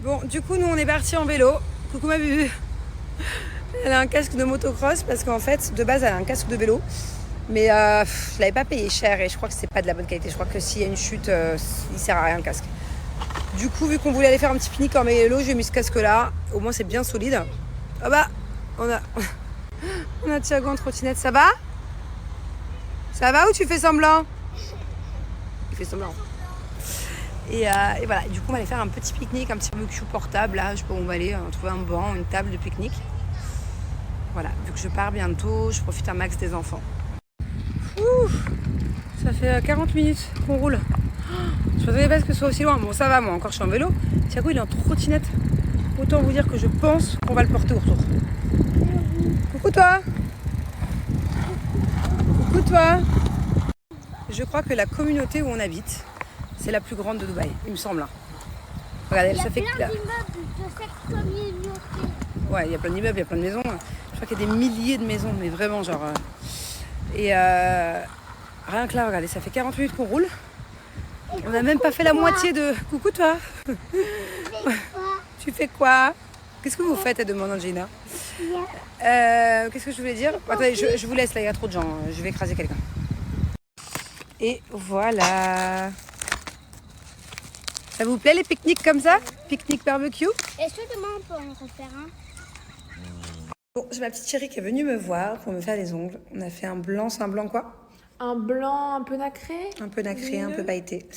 Bon, du coup, nous, on est parti en vélo. Coucou ma bubu. Elle a un casque de motocross parce qu'en fait, de base, elle a un casque de vélo. Mais je l'avais pas payé cher et je crois que c'est pas de la bonne qualité. Je crois que s'il y a une chute, il sert à rien le casque. Du coup, vu qu'on voulait aller faire un petit pique-nique en vélo, j'ai mis ce casque-là. Au moins, c'est bien solide. Ah bah, on a Thiago en trottinette. Ça va? Ça va ou tu fais semblant? Il fait semblant. Et voilà, du coup, on va aller faire un petit pique-nique, un petit barbecue portable. Là, je sais pas où on va aller, trouver un banc, une table de pique-nique. Voilà, vu que je pars bientôt, je profite un max des enfants. Ouh, ça fait 40 minutes qu'on roule. Je ne m'attendais pas à ce que ce soit aussi loin. Bon, ça va, moi encore, je suis en vélo. Thiago, il est en trottinette. Autant vous dire que je pense qu'on va le porter au retour. Coucou toi. Coucou toi. Je crois que la communauté où on habite, c'est la plus grande de Dubaï, il me semble. Regardez, ça fait plein d'immeubles de cette communauté. Ouais, il y a plein d'immeubles, il y a plein de maisons. Je crois qu'il y a des milliers de maisons, mais vraiment, genre. Et rien que là, regardez, ça fait 40 minutes qu'on roule. On n'a même pas fait la moitié de. Coucou toi. Tu fais quoi? Qu'est-ce que vous faites? Elle demande Angina. Qu'est-ce que je voulais dire? Attendez, je vous laisse là, il y a trop de gens. Je vais écraser quelqu'un. Et voilà. Ça vous plaît les pique-niques comme ça? Pique-nique barbecue? Est-ce que demain on peut en refaire un? Bon, j'ai ma petite chérie qui est venue me voir pour me faire les ongles. On a fait un blanc, c'est un blanc quoi? Un blanc un peu nacré. Un peu nacré, un peu pailleté.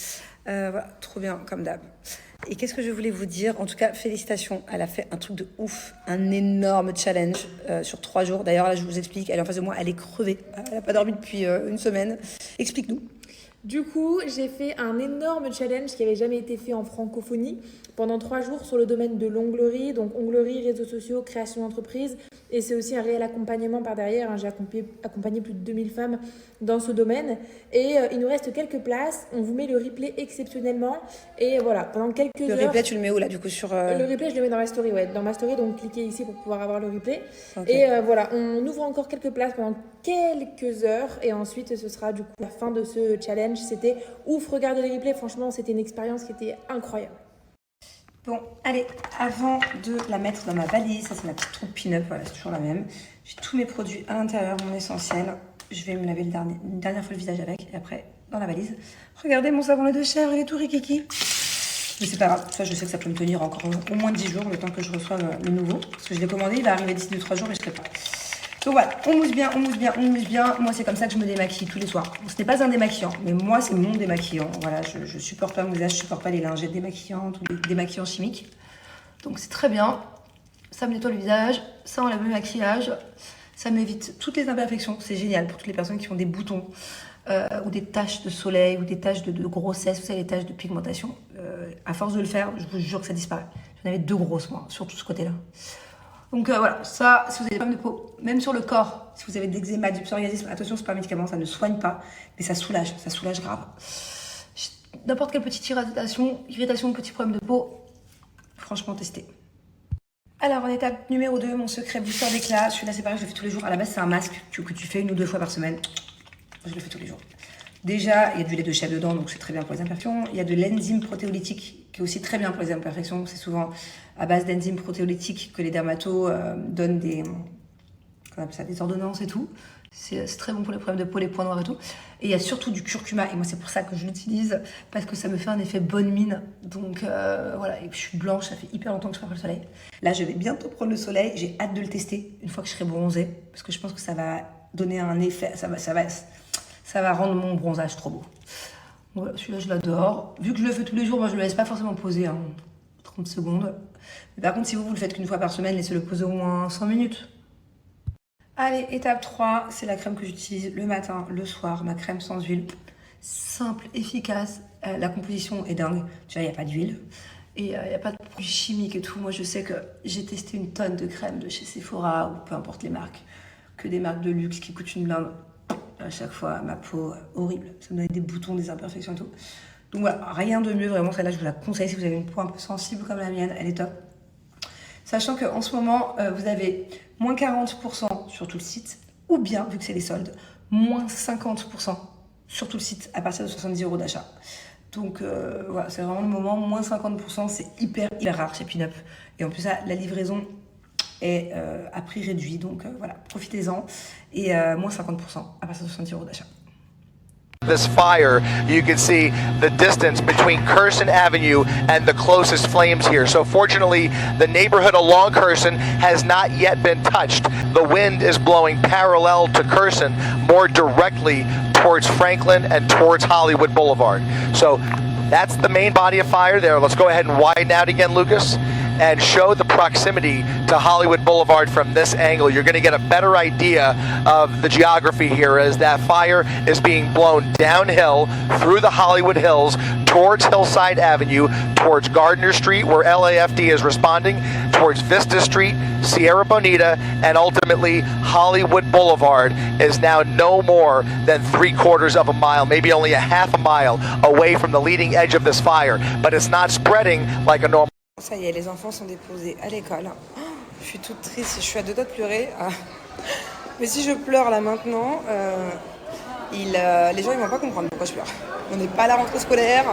Voilà, trop bien, comme d'hab. Et qu'est-ce que je voulais vous dire? En tout cas, félicitations. Elle a fait un truc de ouf, un énorme challenge sur 3 jours. D'ailleurs, là, je vous explique, elle est en face de moi, elle est crevée. Elle n'a pas dormi depuis une semaine. Explique-nous. Du coup, j'ai fait un énorme challenge qui avait jamais été fait en francophonie pendant 3 jours sur le domaine de l'onglerie, donc onglerie, réseaux sociaux, création d'entreprise. Et c'est aussi un réel accompagnement par derrière. J'ai accompagné plus de 2000 femmes dans ce domaine. Et il nous reste quelques places. On vous met le replay exceptionnellement. Et voilà, pendant quelques heures... Le replay, tu le mets où là, du coup, sur... Le replay, je le mets dans ma story, ouais. Dans ma story, donc cliquez ici pour pouvoir avoir le replay. Okay. Et voilà, on ouvre encore quelques places pendant quelques heures. Et ensuite, ce sera du coup la fin de ce challenge. C'était ouf, regardez les replays. Franchement, c'était une expérience qui était incroyable. Bon, allez, avant de la mettre dans ma valise, ça c'est ma petite troupe pin-up, voilà, c'est toujours la même. J'ai tous mes produits à l'intérieur, mon essentiel. Je vais me laver une dernière fois le visage avec, et après, dans la valise. Regardez mon savon lait de chèvre, il est tout rikiki. Mais c'est pas grave, ça je sais que ça peut me tenir encore au moins 10 jours, le temps que je reçoive le nouveau. Parce que je l'ai commandé, il va arriver d'ici 2-3 jours et je serai pas. Donc voilà, on mousse bien, on mousse bien, on mousse bien. Moi, c'est comme ça que je me démaquille tous les soirs. Ce n'est pas un démaquillant, mais moi, c'est mon démaquillant. Voilà, je supporte pas mon visage, je supporte pas les lingettes démaquillantes ou les démaquillants chimiques. Donc c'est très bien. Ça me nettoie le visage, ça enlève le maquillage, ça m'évite toutes les imperfections. C'est génial pour toutes les personnes qui ont des boutons ou des taches de soleil ou des taches de grossesse, vous savez, les taches de pigmentation. À force de le faire, je vous jure que ça disparaît. J'en avais 2 grosses, moi, surtout ce côté-là. Donc voilà, ça, si vous avez des problèmes de peau, même sur le corps, si vous avez de l'eczéma, du psoriasis, attention, c'est pas un médicament, ça ne soigne pas, mais ça soulage grave. N'importe quelle petite irritation, petit problème de peau, franchement, testez. Alors, en étape numéro 2, mon secret booster d'éclat, celui-là, c'est pareil, je le fais tous les jours. À la base, c'est un masque que tu fais 1 ou 2 fois par semaine. Je le fais tous les jours. Déjà, il y a du lait de chèvre dedans, donc c'est très bien pour les imperfections. Il y a de l'enzyme protéolytique qui est aussi très bien pour les imperfections. C'est souvent à base d'enzymes protéolytiques que les dermatos donnent des ordonnances et tout. C'est très bon pour les problèmes de peau, les points noirs et tout. Et il y a surtout du curcuma, et moi c'est pour ça que je l'utilise, parce que ça me fait un effet bonne mine. Donc voilà, et puis je suis blanche, ça fait hyper longtemps que je prends pas le soleil. Là, je vais bientôt prendre le soleil, j'ai hâte de le tester une fois que je serai bronzée, parce que je pense que ça va donner un effet, ça va rendre mon bronzage trop beau. Voilà, celui-là, je l'adore. Vu que je le fais tous les jours, moi, je ne le laisse pas forcément poser 30 secondes. Mais par contre, si vous le faites qu'une fois par semaine, laissez-le poser au moins 100 minutes. Allez, étape 3, c'est la crème que j'utilise le matin, le soir, ma crème sans huile. Simple, efficace. La composition est dingue. Tu vois, il n'y a pas d'huile. Et il n'y a pas de produits chimiques et tout. Moi, je sais que j'ai testé une tonne de crèmes de chez Sephora ou peu importe les marques. Que des marques de luxe qui coûtent une blinde. À chaque fois, ma peau horrible. Ça me donnait des boutons, des imperfections et tout. Donc voilà, rien de mieux, vraiment. Celle-là, je vous la conseille si vous avez une peau un peu sensible comme la mienne. Elle est top. Sachant qu'en ce moment, vous avez moins 40% sur tout le site. Ou bien, vu que c'est les soldes, moins 50% sur tout le site à partir de 70 € d'achat. Donc voilà, c'est vraiment le moment, moins 50%, c'est hyper rare chez Pinup. Et en plus, la livraison est à prix réduit, donc voilà, profitez-en. Et moins 50% à partir de 60 € d'achat. This fire, you can see the distance between Curson Avenue and the closest flames here. So fortunately, the neighborhood along Curson has not yet been touched. The wind is blowing parallel to Curson, more directly towards Franklin and towards Hollywood Boulevard. So that's the main body of fire there. Let's go ahead and widen out again, Lucas, and show the proximity to Hollywood Boulevard from this angle. You're going to get a better idea of the geography here as that fire is being blown downhill through the Hollywood Hills towards Hillside Avenue, towards Gardner Street where LAFD is responding, towards Vista Street, Sierra Bonita, and ultimately Hollywood Boulevard is now no more than 3/4 of a mile, maybe only a half a mile away from the leading edge of this fire, but it's not spreading like a normal. Ça y est, les enfants sont déposés à l'école. Je suis toute triste, je suis à deux doigts de pleurer. Mais si je pleure là maintenant, les gens ils vont pas comprendre pourquoi je pleure. On n'est pas à la rentrée scolaire.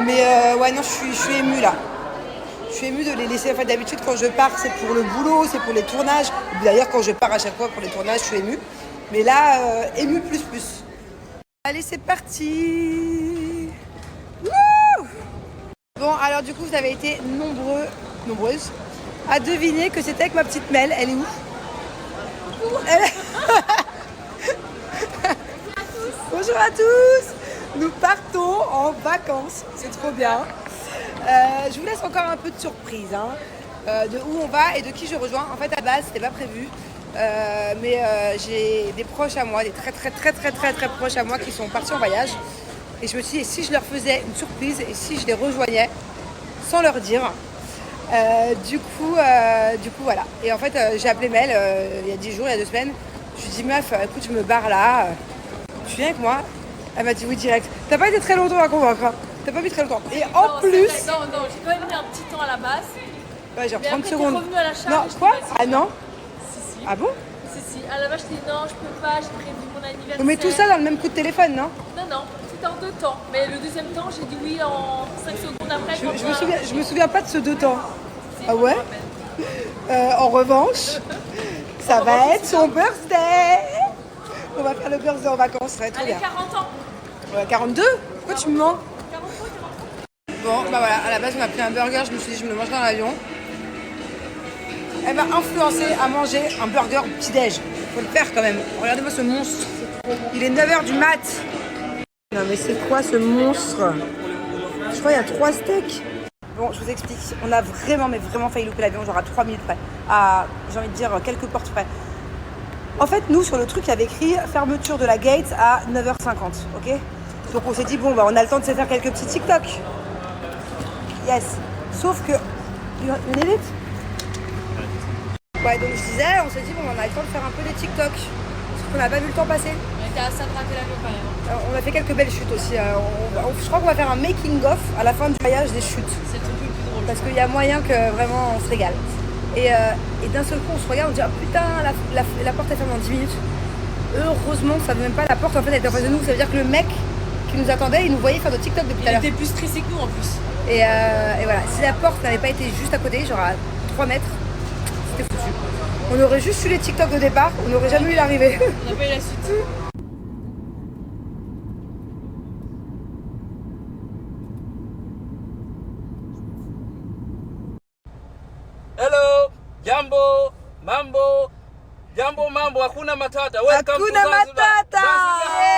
Mais ouais, non, je suis émue là. Je suis émue de les laisser. En fait, d'habitude, quand je pars, c'est pour le boulot, c'est pour les tournages. D'ailleurs, quand je pars à chaque fois pour les tournages, je suis émue. Mais là, émue plus. Allez, c'est parti. Wouh! Bon, alors du coup, vous avez été nombreuses à deviner que c'était avec ma petite Mel. Elle est où? Bonjour à tous. Nous partons en vacances. C'est trop bien. Je vous laisse encore un peu de surprise de où on va et de qui je rejoins. En fait, à base, c'était pas prévu. Mais j'ai des proches à moi, des très proches à moi qui sont partis en voyage. Et je me suis dit, et si je leur faisais une surprise et si je les rejoignais sans leur dire. Du coup, voilà. Et en fait, j'ai appelé Mel il y a 10 jours, il y a 2 semaines. Je lui ai dit, meuf, écoute, je me barre là. Tu viens avec moi? Elle m'a dit oui direct. T'as pas été très longtemps à convaincre. Hein. T'as pas mis très longtemps. Et en plus... Non, j'ai quand même mis un petit temps à la base. Ouais, genre mais 30 après, secondes. Revenu à la charge, non, quoi? Ah non? Si. Ah bon? Si. À la base, je t'ai dit non, je peux pas, j'ai prévu mon anniversaire. On met tout ça dans le même coup de téléphone, non? Non, c'était en 2 temps. Mais le deuxième temps, j'ai dit oui en 5 secondes après. Je me souviens pas de ce 2 temps. Ah ouais? En revanche, ça va être son birthday. On va faire le birthday en vacances, ça va être trop bien. 40 ans. 42? Pourquoi tu me mens? 43. Bon, bah voilà, à la base on a pris un burger, je me suis dit je me le mangerai dans l'avion. Elle m'a influencé à manger un burger au petit-déj. Faut le faire quand même. Regardez-moi ce monstre. Il est 9h du mat. Non mais c'est quoi ce monstre? Je crois qu'il y a 3 steaks. Bon, je vous explique. On a vraiment failli louper l'avion, genre à 3 minutes près. À, j'ai envie de dire, quelques portes près. En fait, nous, sur le truc, il y avait écrit fermeture de la gate à 9h50, ok? Donc on s'est dit, bon, bah, on a le temps de se faire quelques petits TikTok. Yes. Sauf que... You need it? Ouais, donc je disais, on s'est dit, bon, on a le temps de faire un peu des TikTok. Sauf qu'on n'a pas vu le temps passer. On était à ça de rater l'avion quand même. On a fait quelques belles chutes aussi. Je crois qu'on va faire un making-of à la fin du voyage des chutes. C'est le truc le plus drôle. Parce qu'il y a moyen que vraiment on se régale. Et d'un seul coup, on se regarde, on dit, ah putain, la porte est fermée en 10 minutes. Heureusement que ça ne veut même pas, la porte en fait elle était en face de nous. Ça veut dire que le mec qui nous attendait, il nous voyait faire de TikTok depuis tout à l'heure. Il était plus stressé que nous en plus. Et voilà, si la porte n'avait pas été juste à côté, genre à 3 mètres, c'était foutu. On aurait juste eu les TikTok de départ, on n'aurait jamais eu l'arrivée. On n'a pas eu la suite. Hello, jambo, mambo, hakuna matata. Welcome Hakuna to Zanzibar. matata. Zanzibar.